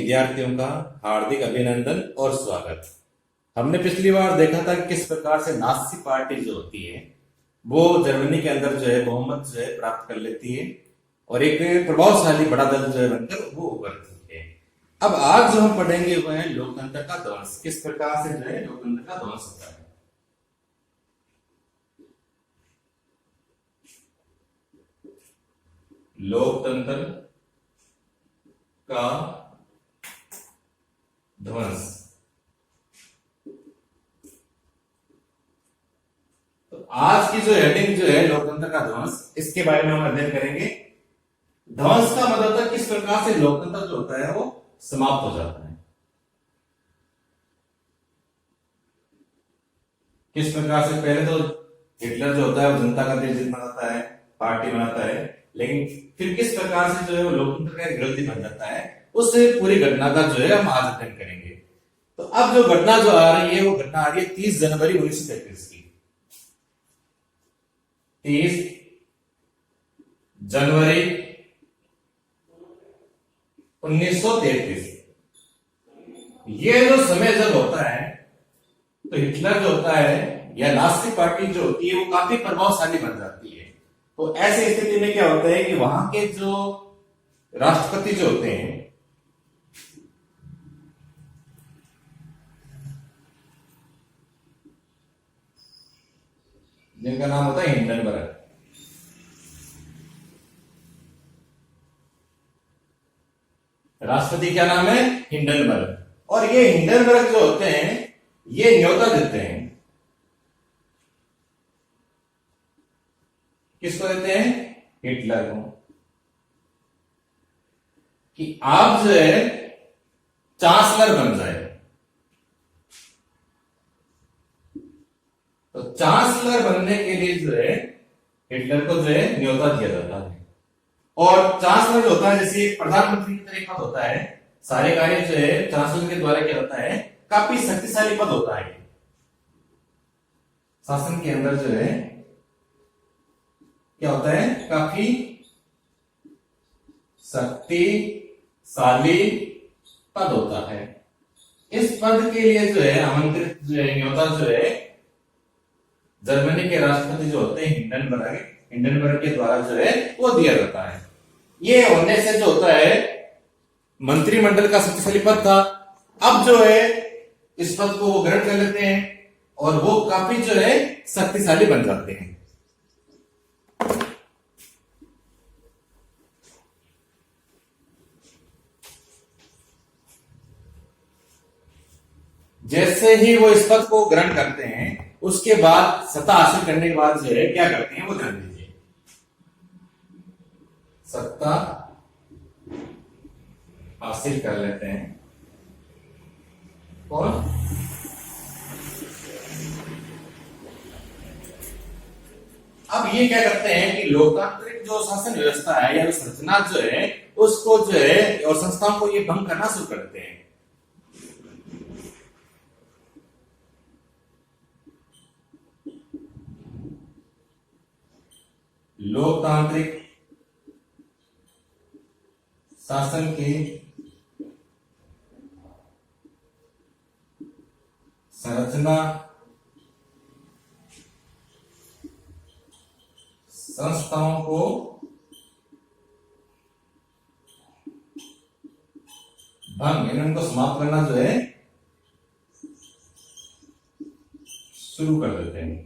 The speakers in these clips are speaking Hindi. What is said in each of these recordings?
विद्यार्थियों का हार्दिक अभिनंदन और स्वागत। हमने पिछली बार देखा था कि किस प्रकार से नाजी पार्टी जो होती है वो जर्मनी के अंदर जो है बहुमत जो है प्राप्त कर लेती है और एक प्रभावशाली बड़ा दल जो है बनकर वो उभरती है। अब आज जो हम पढ़ेंगे वो है लोकतंत्र का ध्वंस, किस प्रकार से जो है लोकतंत्र का ध्वंस होता है। लोकतंत्र का ध्वंस। तो आज की जो हेडिंग जो है लोकतंत्र का ध्वंस, इसके बारे में हम अध्ययन करेंगे। ध्वंस का मतलब था किस प्रकार से लोकतंत्र जो होता है वो समाप्त हो जाता है, किस प्रकार से। पहले तो हिटलर जो होता है वो जनता का दिल जीतना चाहता है, पार्टी बनाता है, लेकिन फिर किस प्रकार से जो है वो लोकतंत्र का विरोधी बन जाता है, उस पूरी घटना का जो है हम आज अध्ययन करेंगे। तो अब जो घटना जो आ रही है वो घटना आ रही है 30 जनवरी 1933 की। 30 जनवरी 1933। ये जो समय जब होता है तो हिटलर जो होता है या नाजी पार्टी जो होती है वो काफी प्रभावशाली बन जाती है। तो ऐसी स्थिति में क्या होता है कि वहां के जो राष्ट्रपति जो होते हैं, जिनका नाम होता है हिंडनबर्ग, राष्ट्रपति क्या नाम है? हिंडनबर्ग। और ये हिंडनबर्ग जो होते हैं ये न्योता देते हैं, किसको देते हैं? हिटलर को, कि आप जो है चांसलर बन जाए। तो चांसलर बनने के लिए जो है हिटलर को जो है न्योता दिया जाता है। और चांसलर जो होता है जैसे प्रधानमंत्री की तरह पद होता है, सारे कार्य जो है चांसलर के द्वारा किया जाता है, काफी शक्तिशाली पद होता है। शासन के अंदर जो है क्या होता है? काफी शक्तिशाली पद होता है। इस पद के लिए जो है आमंत्रित जो है न्योता जो है जर्मनी के राष्ट्रपति जो होते हैं हिंडनबर्ग के द्वारा जो है वो दिया जाता है। ये होने से जो होता है मंत्रिमंडल का शक्तिशाली पद था। अब जो है इस पद को वो ग्रहण कर लेते हैं और वो काफी जो है शक्तिशाली बन जाते हैं। जैसे ही वो इस पद को ग्रहण करते हैं उसके बाद सत्ता हासिल करने के बाद जो है क्या करते हैं वो जान लीजिए। सत्ता हासिल कर लेते हैं कौन? अब ये क्या करते हैं कि लोकतांत्रिक जो शासन व्यवस्था है या संरचना जो है उसको जो है और संस्थाओं को ये भंग करना शुरू कर देते हैं। लोकतांत्रिक शासन की संरचना संस्थाओं को भंग इनको समाप्त करना जो है शुरू कर देते हैं।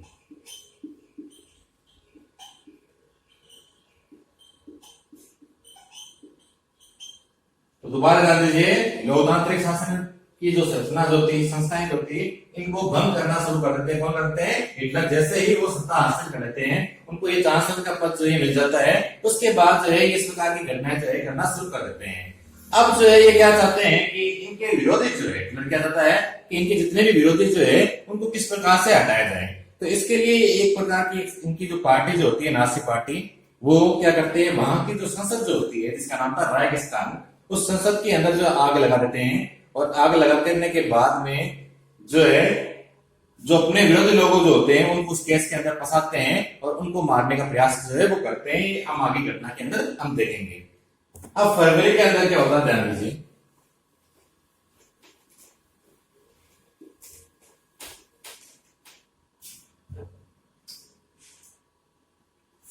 तो दोबारा ध्यान दीजिए, लोकतांत्रिक शासन की जो संरचना जो थी, संस्थाएं जो थी, इनको भंग करना शुरू कर देते हैं। कौन करते हैं? हिटलर। जैसे ही वो सत्ता हासिल कर लेते हैं, उनको ये चांसलर का पद जो है मिल जाता है, उसके बाद जो है इस प्रकार की घटनाएं जो है करना शुरू कर देते हैं। अब जो है ये क्या चाहते हैं कि इनके विरोधी जो है, हिटलर क्या चाहता है कि इनके जितने भी विरोधी जो है उनको किस प्रकार से हटाया जाए। तो इसके लिए एक प्रकार की इनकी जो पार्टी जो होती है नाजी पार्टी, वो क्या करते हैं, वहां की जो संसद जो होती है जिसका नाम था राइक्सटाग, उस संसद के अंदर जो आग लगा देते हैं। और आग लगा देने के बाद में जो है जो अपने विरोधी लोग जो होते हैं उनको उस केस के अंदर फंसाते हैं और उनको मारने का प्रयास जो है वो करते हैं। हम आगे घटना के अंदर हम देखेंगे। अब फरवरी के अंदर क्या होता है ध्यान दीजिए।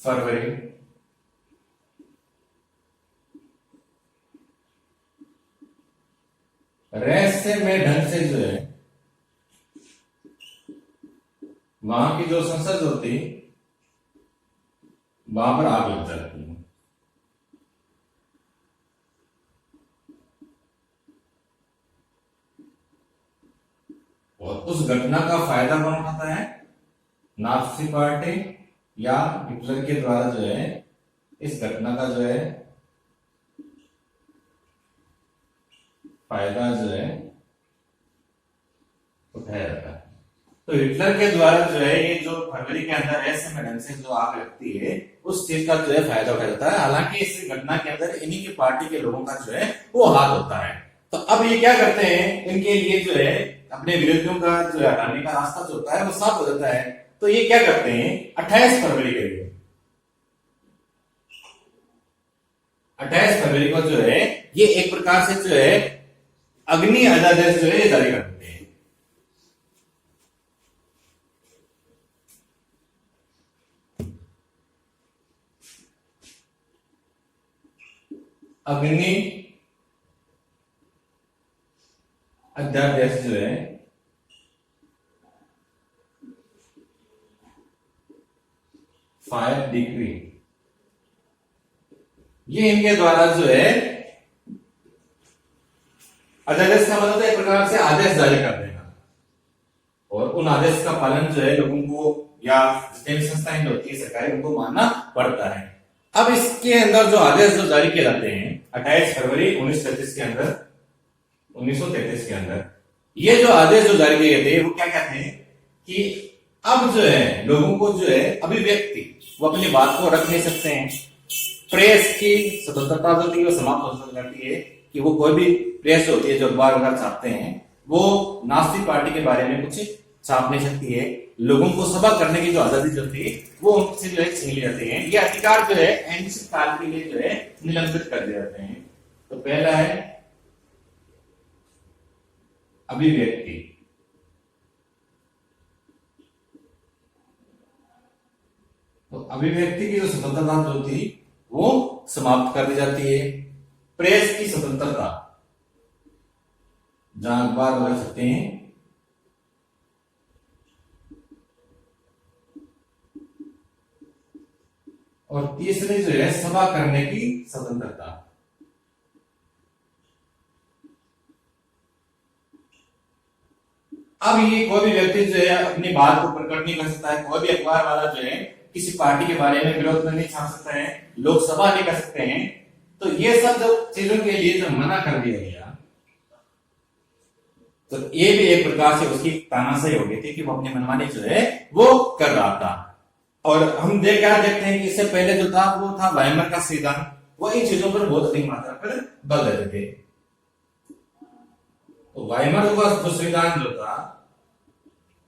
फरवरी, रहस्यमय ढंग से जो है वहां की जो संसद होती वहां पर आग लग जाती है। और उस घटना का फायदा कौन उठाता है? नाजी पार्टी या हिटलर के द्वारा जो है इस घटना का जो है फायदा जो है उठाया जाता है। तो हिटलर के द्वारा जो है ये जो फरवरी के अंदर रहस्यमय ढंग से जो आग लगती है उस चीज का जो है फायदा उठाया जाता है। हालांकि इस घटना के अंदर इन्हीं की पार्टी के लोगों का जो है वो हाथ होता है। तो अब ये क्या करते हैं, इनके लिए जो है अपने विरोधियों का जो है हटाने का रास्ता जो होता है वो साफ हो जाता है। तो ये क्या करते हैं 28 फरवरी के लिए, 28 फरवरी को जो है ये एक प्रकार से जो है अग्नि अध्यादेश जो है ये जारी कर देते हैं। अग्नि अध्यादेश जो है फायर डिक्री, ये इनके द्वारा जो है अध्यादेश का मतलब एक प्रकार से आदेश जारी कर देना और उन आदेश का पालन जो है लोगों को या जितनी संस्थाएं जो होती है सरकारी उनको मानना पड़ता है। अब इसके अंदर जो आदेश जो जारी किए जाते हैं 28 फरवरी 1933 के अंदर 1933 के अंदर ये जो आदेश जो जारी किए गए थे वो क्या कहते हैं कि अब जो है लोगों को जो है अभिव्यक्ति वो अपनी बात को रख नहीं सकते हैं। प्रेस की स्वतंत्रता जो थी वो समाप्त हो जाती है कि वो कोई भी प्रेस होती है जो अखबार वगैरह छापते हैं वो नास्तिक पार्टी के बारे में कुछ छाप नहीं सकती है। लोगों को सभा करने की जो आजादी जो थी वो उनसे जो है छीन ली जाती है। ये अधिकार जो है अनिश्चित काल के लिए जो है निलंबित कर दिए जाते हैं। तो पहला है अभिव्यक्ति, तो अभिव्यक्ति की जो स्वतंत्रता जो थी वो समाप्त कर दी जाती है। प्रेस की स्वतंत्रता जहां अखबार बदल सकते हैं, और तीसरे जो है सभा करने की स्वतंत्रता। अब ये कोई भी व्यक्ति जो है अपनी बात को प्रकट नहीं कर सकता है। कोई भी अखबार वाला जो है किसी पार्टी के बारे में विरोध में नहीं छाप सकता है, लोग सभा नहीं कर सकते हैं। तो ये सब जो चीजों के लिए जो मना कर दिया गया तो ये भी एक प्रकार से उसकी तानाशाही हो गई थी कि वो अपनी मनमानी जो है वो कर रहा था। और हम क्या देखते हैं कि इससे पहले जो था वो था वाइमर का संविधान, वो इन चीजों पर बहुत अधिक मात्रा पर बल देते थे। तो वाइमर का जो संविधान जो था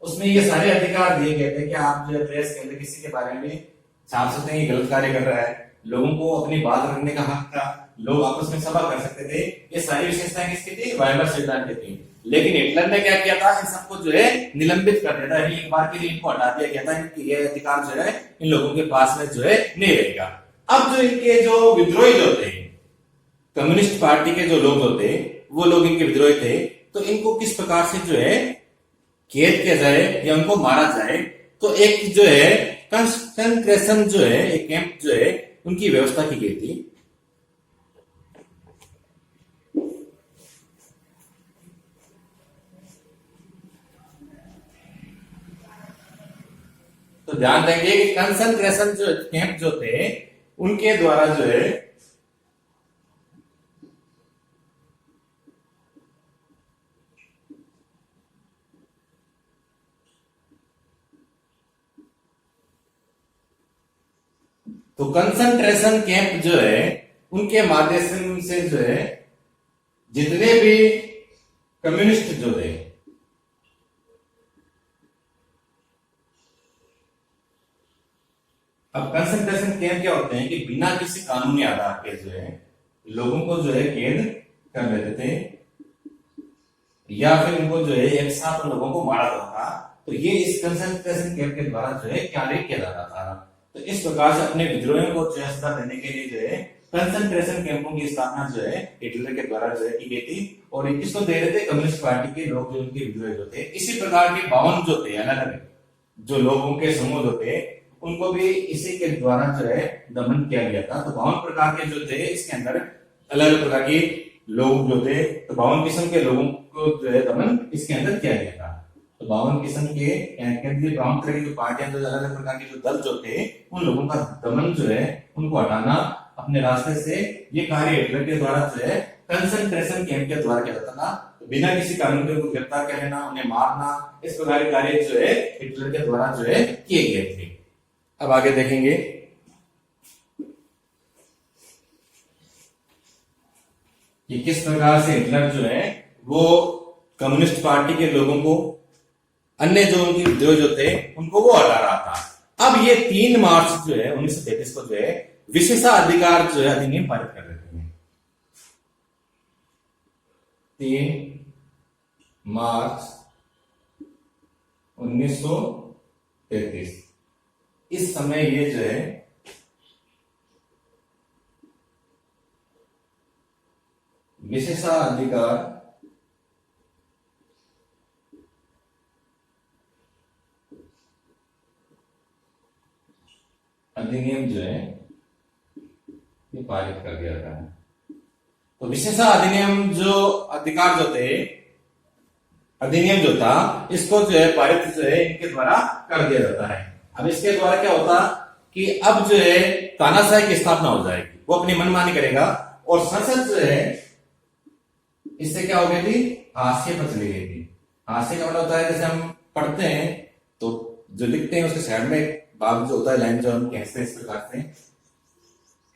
उसमें ये सारे अधिकार दिए गए थे कि आप जो प्रेस के अंदर किसी के बारे में छाप सकते हैं गलत कार्य कर रहा है, लोगों को अपनी बात रखने का हक था, लोग आपस में सभा कर सकते थे। ये सारी विशेषताएं किसकी थी? वाइमर संविधान की थी। लेकिन हिटलर ने क्या किया था? इन सबको जो है निलंबित कर दिया था, एक बार के लिए इनको हटा दिया गया था। इनकी ये अधिकार जो है इन लोगों के पास में जो है नहीं रहेगा। अब जो इनके जो विद्रोही जो थे, कम्युनिस्ट पार्टी के जो लोग होते वो लोग इनके विद्रोही थे, तो इनको किस प्रकार से जो है कैद किया जाए या उनको मारा जाए। तो एक जो है कंसंट्रेशन जो है एक कैंप जो है उनकी व्यवस्था की गई थी। तो ध्यान देंगे कि कंसंट्रेशन जो कैंप जो थे उनके द्वारा जो है तो कंसंट्रेशन कैंप जो है उनके माध्यम से जो है जितने भी कम्युनिस्ट जो थे अब कंसंट्रेशन कैंप क्या होते हैं कि बिना किसी कानूनी आधार के जो है लोगों को जो है कैद कर लेते थे या फिर उनको जो है एक साथ लोगों को मारा जाता था। तो ये इस कंसंट्रेशन कैंप के द्वारा जो है कार्य किया जाता था। तो इस प्रकार से अपने विद्रोहियों को जो है सजा देने के लिए जो है कंसंट्रेशन कैंपों की स्थापना जो है हिटलर के द्वारा जो है की गई थी, और इसको दे रहे थे कम्युनिस्ट पार्टी के लोग जो उनके विद्रोही जो थे। इसी प्रकार के 52 जो थे अलग अलग जो लोगों के समूह जो थे उनको भी इसी के द्वारा जो है दमन किया गया था। तो 52 प्रकार के जो थे इसके अंदर अलग अलग प्रकार के लोग जो थे, तो 52 किस्म के लोगों को जो है दमन इसके अंदर किया गया था। तो 52 किस्म के 52 तरह की जो पार्टियां जो अलग अलग प्रकार के जो दल जो थे उन लोगों का दमन जो है उनको हटाना अपने रास्ते से, ये कार्य हिटलर के द्वारा जो है कंसंट्रेशन कैंप के द्वारा किया जाता था। तो बिना किसी कानून के उनको गिरफ्तार कर लेना, उन्हें मारना, इस प्रकार के कार्य जो है हिटलर के द्वारा जो है किए गए थे। अब आगे देखेंगे कि किस प्रकार से हिटलर जो है वो कम्युनिस्ट पार्टी के लोगों को, अन्य जो उनके विद्रोह जो थे उनको वो हटा रहा था। अब ये 3 मार्च जो है 1933 को जो है विशेषाधिकार जो है अधिनियम पारित कर देते हैं। 3 मार्च 1933 इस समय ये जो है विशेषाधिकार अधिनियम जो है ये पारित कर दिया जाता है। तो विशेषा अधिनियम जो अधिकार जो थे, अधिनियम जो था इसको जो है पारित जो है इनके द्वारा कर दिया जाता है। अब इसके द्वारा क्या होता कि अब जो है तानाशाही की स्थापना हो जाएगी, वो अपनी मनमानी करेगा, और संसद जो है इससे क्या हो गई थी, हाशिए पर चली गई थी। हाशिए का मतलब होता है जैसे हम पढ़ते हैं तो जो लिखते हैं उसके साइड में भाग जो होता है, लाइन जो हम कहते हैं इस प्रकार से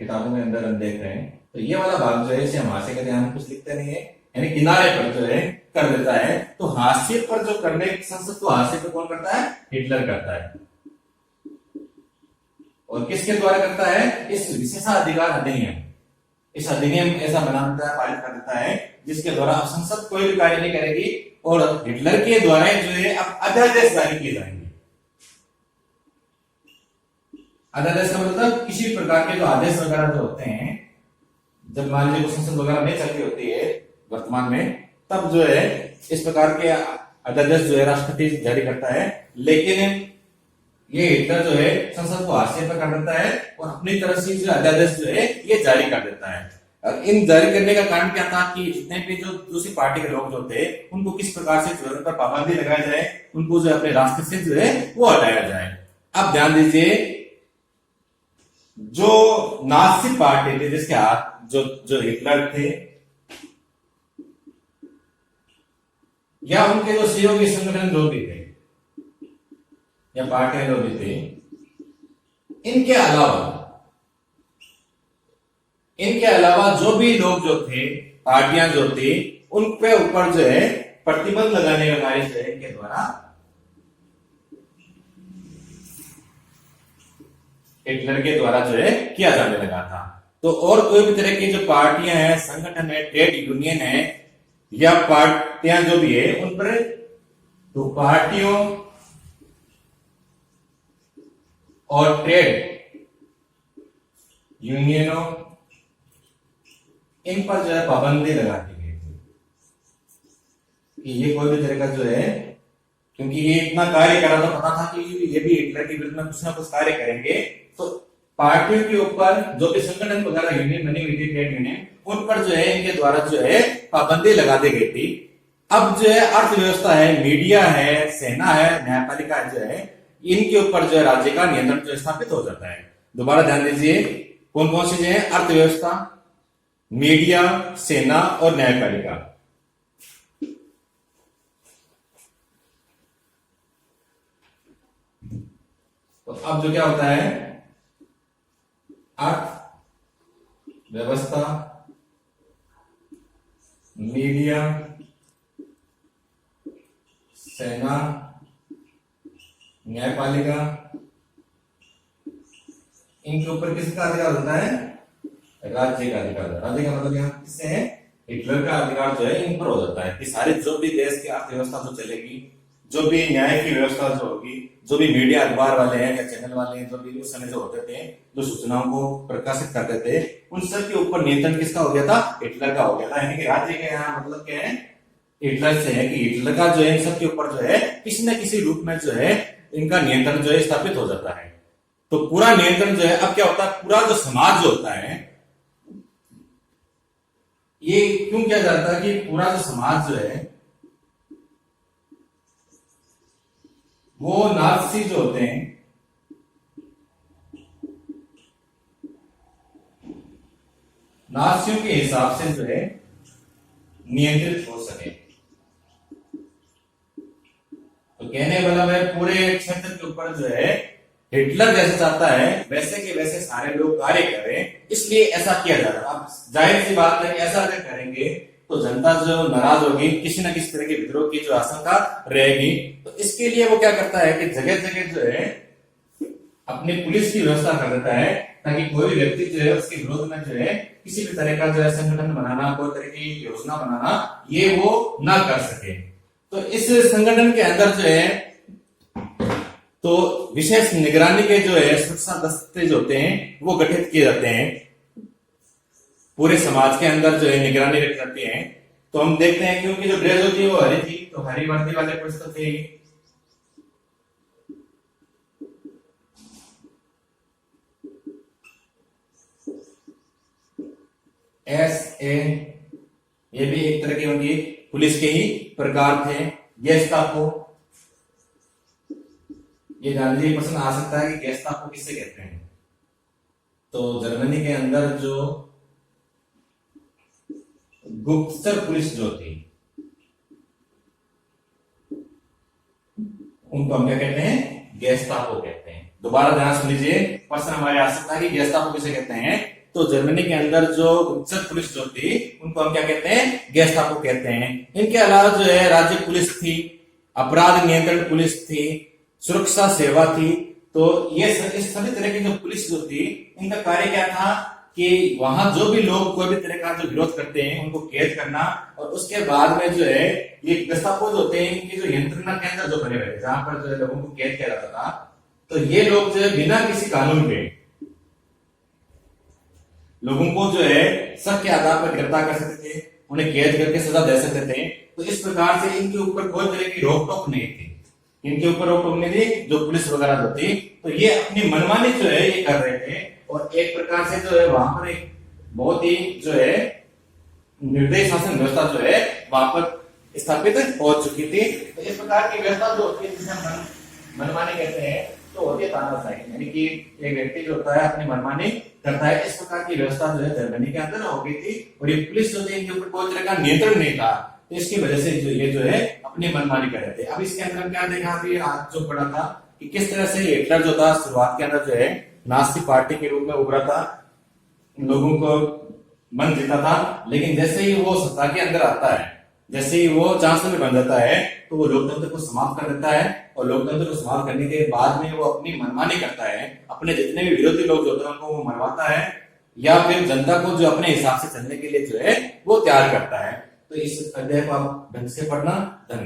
किताबों के अंदर हम देख रहे हैं, तो ये वाला भाग जो है इसे हम हाशिए का ध्यान कुछ लिखते नहीं है, यानी किनारे पर जो है कर देता है। तो हाशिए पर जो करने संसद को हाशिए पर कौन करता है, हिटलर करता है। और किसके द्वारा करता है, इस विशेषाधिकार अधिनियम, इस अधिनियम ऐसा बना देता है, पारित कर देता है जिसके द्वारा अब संसद कोई भी कार्य नहीं करेगी, और हिटलर के द्वारा जो है अब अध्यादेश जारी किए जाएंगे। अध्यादेश का मतलब किसी प्रकार के जो आदेश वगैरह जो होते हैं, जब मान लीजिए संसद वगैरह नहीं चल रही होती है वर्तमान में, तब जो है इस प्रकार के अध्यादेश जो है राष्ट्रपति जारी करता है। लेकिन ये हिटलर जो है संसद को हाशिए पर कर देता है और अपनी तरफ से जो अध्यादेश जो है ये जारी कर देता है। और इन जारी करने का कारण क्या था कि जितने भी जो दूसरी पार्टी के लोग जो थे उनको किस प्रकार से जो है उन पर पाबंदी लगाया जाए, उनको जो अपने रास्ते से जो है वो हटाया जाए। अब ध्यान दीजिए, जो नाजी पार्टी थी जिसके हाथ जो हिटलर थे या उनके जो सहयोगी संगठन जो भी थे या पार्टियां जो भी थी, इनके अलावा जो भी लोग जो थे, पार्टियां जो थी, उन पे ऊपर जो है प्रतिबंध लगाने का कार्य जो है इनके द्वारा हिटलर के द्वारा जो है किया जाने लगा था। तो और कोई भी तरह की जो पार्टियां हैं, संगठन है, ट्रेड यूनियन है या पार्टियां जो भी है, उन पर तो पार्टियों और ट्रेड यूनियनों इन पर जो है पाबंदी लगा दी गई थी कि ये कोई भी तरह का जो है, क्योंकि ये इतना कार्य कर रहा था, पता था कि ये भी हिटलर के विरुद्ध में कुछ ना कुछ कार्य करेंगे, तो पार्टियों के ऊपर जो भी संगठन वगैरह यूनियन बनी हुई थी, ट्रेड यूनियन, उन पर जो है इनके द्वारा जो है पाबंदी लगा दी गई थी। अब जो है अर्थव्यवस्था है, मीडिया है, सेना है, न्यायपालिका जो है, इनके ऊपर जो है राज्य का नियंत्रण जो स्थापित हो जाता है। दोबारा ध्यान दीजिए, कौन कौन सी है, अर्थव्यवस्था, मीडिया, सेना और न्यायपालिका। तो अब जो क्या होता है, अर्थ व्यवस्था, मीडिया, सेना, न्यायपालिका, इनके ऊपर किसका अधिकार होता है, राज्य का अधिकार। राज्य का मतलब यहाँ किससे है, हिटलर का अधिकार जो है इन पर हो जाता है कि सारे जो भी देश की अर्थव्यवस्था जो चलेगी, जो भी न्याय की व्यवस्था जो होगी, जो भी मीडिया अखबार वाले हैं या चैनल वाले हैं, जो भी उस समय जो होते थे, जो सूचनाओं को प्रकाशित करते थे, उन सब के ऊपर नियंत्रण किसका हो गया था? हिटलर का हो गया था। यानी कि राज्य के यहाँ मतलब क्या है, हिटलर से है कि हिटलर का जो है इन सब के ऊपर जो है किसी न किसी रूप में जो है इनका नियंत्रण जो है स्थापित हो जाता है। तो पूरा नियंत्रण जो है, अब क्या होता है, पूरा जो समाज जो होता है, ये क्यों किया जाता है कि पूरा जो समाज जो है वो नाजी जो होते हैं, नाजियों के हिसाब से जो है नियंत्रित हो सके। तो कहने वाला है पूरे क्षेत्र के ऊपर जो है हिटलर जैसे चाहता है वैसे के वैसे सारे लोग कार्य करें, इसलिए ऐसा किया जा रहा है। अब जाहिर सी बात है कि ऐसा अगर करेंगे तो जनता जो नाराज होगी, किसी न किसी तरह के विद्रोह की जो आशंका रहेगी। तो इसके लिए वो क्या करता है कि जगह जगह जो है अपनी पुलिस की व्यवस्था कर देता है, ताकि कोई भी व्यक्ति जो है उसके विरोध में जो है किसी भी तरह का जो है संगठन बनाना, कोई तरह की योजना बनाना, ये वो ना कर सके। तो इस संगठन के अंदर जो है तो विशेष निगरानी के जो है सुरक्षा दस्ते जो होते हैं वो गठित किए जाते हैं। पूरे समाज के अंदर जो है निगरानी रखी जाती है। तो हम देखते हैं क्योंकि जो ड्रेस होती है वो हरी थी, तो हरी वर्दी वाले पुलिस तो थे। SA ये भी एक तरह की उनकी पुलिस के ही प्रकार थे। गेस्टापो, ये जानने की प्रश्न आ सकता है कि गेस्टापो किसे कहते हैं। तो जर्मनी के अंदर जो गुप्तचर पुलिस जो थी उनको हम क्या कहते हैं? गेस्टापो कहते हैं। दोबारा ध्यान सुन लीजिए, प्रश्न हमारे आ सकता है कि गेस्टापो किसे कहते हैं। तो जर्मनी के अंदर जो गुप्तचर पुलिस जो थी उनको हम क्या कहते हैं? गेस्टापो कहते हैं। इनके अलावा जो है राज्य पुलिस थी, अपराध नियंत्रण पुलिस थी, सुरक्षा सेवा थी। तो ये इस सभी तरह की जो पुलिस जो थी इनका कार्य क्या था कि वहां जो भी लोग कोई भी तरह का जो विरोध करते हैं उनको कैद करना, और उसके बाद में जो है ये गेस्टापो जो होते हैं इनके जो यंत्रणा के अंदर जो बने हुए थे जहां पर जो है लोगों को कैद किया जाता था, तो ये लोग जो है बिना किसी कानून के लोगों को जो है शक के आधार पर गिरफ्तार कर सकते थे, उन्हें कैद करके सजा दे सकते थे। तो इस प्रकार से इनके ऊपर कोई तरह की रोक टोक नहीं थी, इनके ऊपर रोक टोक नहीं थी जो पुलिस वगैरह जो थी। तो ये अपनी मनमानी जो है ये कर रहे थे, और एक प्रकार से जो है वहां पर एक बहुत ही जो है निर्दयी शासन व्यवस्था जो है वहां पर स्थापित हो चुकी थी। तो इस प्रकार की व्यवस्था जो होती है जिसे हम मनमानी कहते हैं, तो होती है तानाशाही, यानी कि एक व्यक्ति जो होता है अपनी मनमानी करता है। इस प्रकार की व्यवस्था जो है जर्मनी के अंदर हो गई थी, और ये पुलिस जो थी इनके ऊपर कोई तरह का नियंत्रण नहीं था। तो इसकी वजह से जो ये जो है अपनी मनमानी कर रहे थे। अब इसके अंदर क्या देखा अभी आज जो पढ़ा था कि किस तरह से हिटलर जो था शुरुआत के अंदर जो है नाजी पार्टी के रूप में उभरा था, लोगों को मन जीता था, लेकिन जैसे ही वो सत्ता के अंदर आता है, जैसे ही वो चांसलर बन जाता है, तो वो लोकतंत्र को समाप्त कर देता है, और लोकतंत्र को समाप्त करने के बाद में वो अपनी मनमानी करता है। अपने जितने भी विरोधी लोग जो होते हैं उनको वो मरवाता है, या फिर जनता को जो अपने हिसाब से चलने के लिए जो है वो तैयार करता है। तो इस अध्याय को आप ढंग से पढ़ना। धन्यवाद।